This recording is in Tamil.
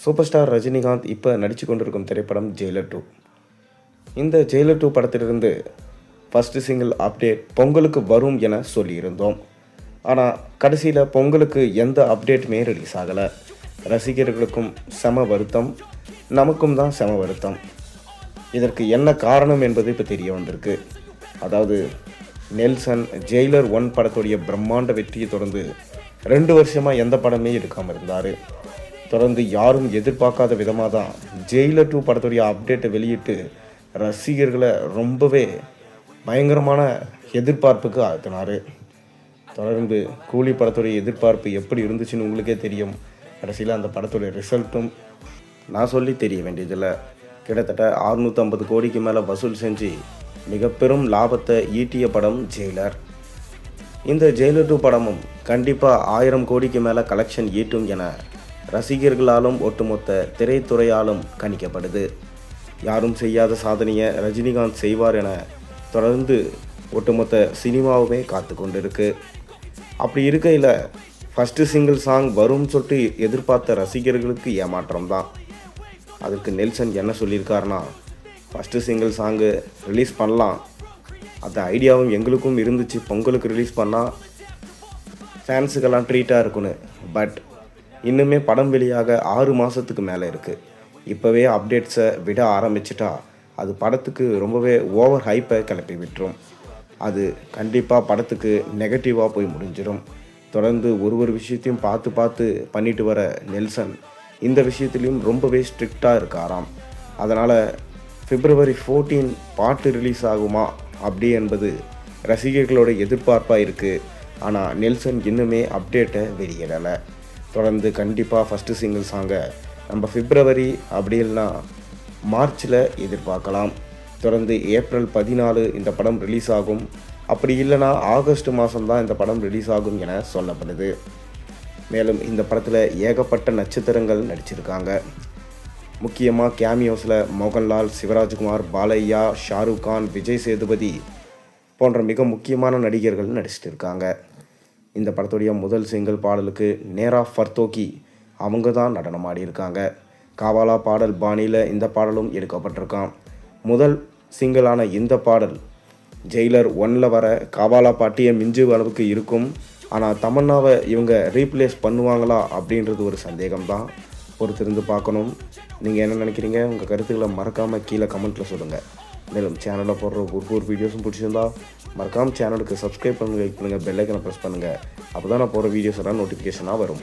சூப்பர் ஸ்டார் ரஜினிகாந்த் இப்போ நடித்து கொண்டிருக்கும் திரைப்படம் ஜெயிலர் 2. இந்த ஜெயிலர் 2 படத்திலிருந்து ஃபஸ்ட்டு சிங்கிள் அப்டேட் பொங்கலுக்கு வரும் என சொல்லியிருந்தோம். ஆனால் கடைசியில் பொங்கலுக்கு எந்த அப்டேட்டுமே ரிலீஸ் ஆகலை. ரசிகர்களுக்கும் செம வருத்தம், நமக்கும் தான் செம வருத்தம். இதற்கு என்ன காரணம் என்பது இப்போ தெரிய வந்திருக்கு. அதாவது நெல்சன் ஜெயிலர் 1 படத்துடைய பிரம்மாண்ட வெற்றியை தொடர்ந்து 2 வருஷமாக எந்த படமே எடுக்காமல் இருந்தார். தொடர்ந்து யாரும் எதிர்பார்க்காத விதமாக தான் ஜெயிலர் 2 படத்துடைய அப்டேட்டை வெளியிட்டு ரசிகர்களை ரொம்பவே பயங்கரமான எதிர்பார்ப்புக்கு ஆழ்த்தினார். தொடர்ந்து கூலி படத்துடைய எதிர்பார்ப்பு எப்படி இருந்துச்சுன்னு உங்களுக்கே தெரியும். கடைசியில் அந்த படத்துடைய ரிசல்ட்டும் நான் சொல்லி தெரிய வேண்டியதில்லை. கிட்டத்தட்ட 650 கோடிக்கு மேலே வசூல் செஞ்சு மிக பெரும் லாபத்தை ஈட்டிய படம் ஜெயிலர். இந்த ஜெயிலர் 2 படமும் கண்டிப்பாக 1000 கோடிக்கு மேலே கலெக்ஷன் ஈட்டும் என ரசிகர்களாலும் ஒட்டுமொத்த திரைத்துறையாலும் கணிக்கப்படுது. யாரும் செய்யாத சாதனையை ரஜினிகாந்த் செய்வார் என தொடர்ந்து ஒட்டுமொத்த சினிமாவுமே காத்து கொண்டிருக்கு. அப்படி இருக்கையில் ஃபஸ்ட்டு சிங்கிள் சாங் வரும்னு சொல்லிட்டு எதிர்பார்த்த ரசிகர்களுக்கு ஏமாற்றம் தான். அதுக்கு நெல்சன் என்ன சொல்லியிருக்காருன்னா, ஃபஸ்ட்டு சிங்கிள் சாங்கு ரிலீஸ் பண்ணலாம், அந்த ஐடியாவும் எங்களுக்கும் இருந்துச்சு, பொங்கலுக்கு ரிலீஸ் பண்ணால் ஃபேன்ஸுக்கெல்லாம் ட்ரீட்டாக இருக்குன்னு. பட் இன்னுமே படம் வெளியாக 6 மாதத்துக்கு மேலே இருக்குது. இப்போவே அப்டேட்ஸை விட ஆரம்பிச்சிட்டா அது படத்துக்கு ரொம்பவே ஓவர் ஹைப்பை கிளப்பி விட்டுரும். அது கண்டிப்பாக படத்துக்கு நெகட்டிவாக போய் முடிஞ்சிடும். தொடர்ந்து ஒரு விஷயத்தையும் பார்த்து பண்ணிட்டு வர நெல்சன் இந்த விஷயத்துலேயும் ரொம்பவே ஸ்ட்ரிக்டாக இருக்காராம். அதனால் February 14 பாட்டு ரிலீஸ் ஆகுமா அப்படி என்பது ரசிகர்களோட எதிர்பார்ப்பாக இருக்குது. ஆனால் நெல்சன் இன்னுமே அப்டேட்டை வெளியிடலை. தொடர்ந்து கண்டிப்பாக ஃபஸ்ட்டு சிங்கிள் சாங்கை நம்ம February அப்படி இல்லைனா மார்ச்சில் எதிர்பார்க்கலாம். தொடர்ந்து April 14 இந்த படம் ரிலீஸ் ஆகும். அப்படி இல்லைனா ஆகஸ்ட் மாதம்தான் இந்த படம் ரிலீஸ் ஆகும் என சொல்லப்படுது. மேலும் இந்த படத்தில் ஏகப்பட்ட நட்சத்திரங்கள் நடிச்சிருக்காங்க. முக்கியமாக கேமியோஸில் மோகன்லால், சிவராஜ்குமார், பாலையா, ஷாருக் கான், விஜய் சேதுபதி போன்ற மிக முக்கியமான நடிகர்கள் நடிச்சிட்டு இருக்காங்க. இந்த படத்துடைய முதல் சிங்கிள் பாடலுக்கு நேரா ஃபர்தோகி அவங்க தான் நடனம் ஆடியிருக்காங்க. காவாலா பாடல் பாணியில் இந்த பாடலும் எடுக்கப்பட்டிருக்கான். முதல் சிங்கிளான இந்த பாடல் ஜெயிலர் 1 வர காவாலா பாட்டியை மிஞ்சும் அளவுக்கு இருக்கும். ஆனால் தமன்னாவை இவங்க ரீப்ளேஸ் பண்ணுவாங்களா அப்படின்றது ஒரு சந்தேகம்தான். பொறுத்திருந்து பார்க்கணும். நீங்கள் என்ன நினைக்கிறீங்க? உங்கள் கருத்துக்களை மறக்காமல் கீழே கமெண்ட்டில் சொல்லுங்கள். மேலும் சேனலில் போடுற ஒவ்வொரு வீடியோஸும் பிடிச்சிருந்தா மறக்காமல் சேனலுக்கு சப்ஸ்கிரைப் பண்ணுங்கள், லைக் பண்ணுங்கள், பெல் ஐக்கனை ப்ரெஸ் பண்ணுங்கள். அப்போ தான் நான் போகிற வீடியோஸ் எல்லாம் நோட்டிஃபிகேஷனாக வரும்.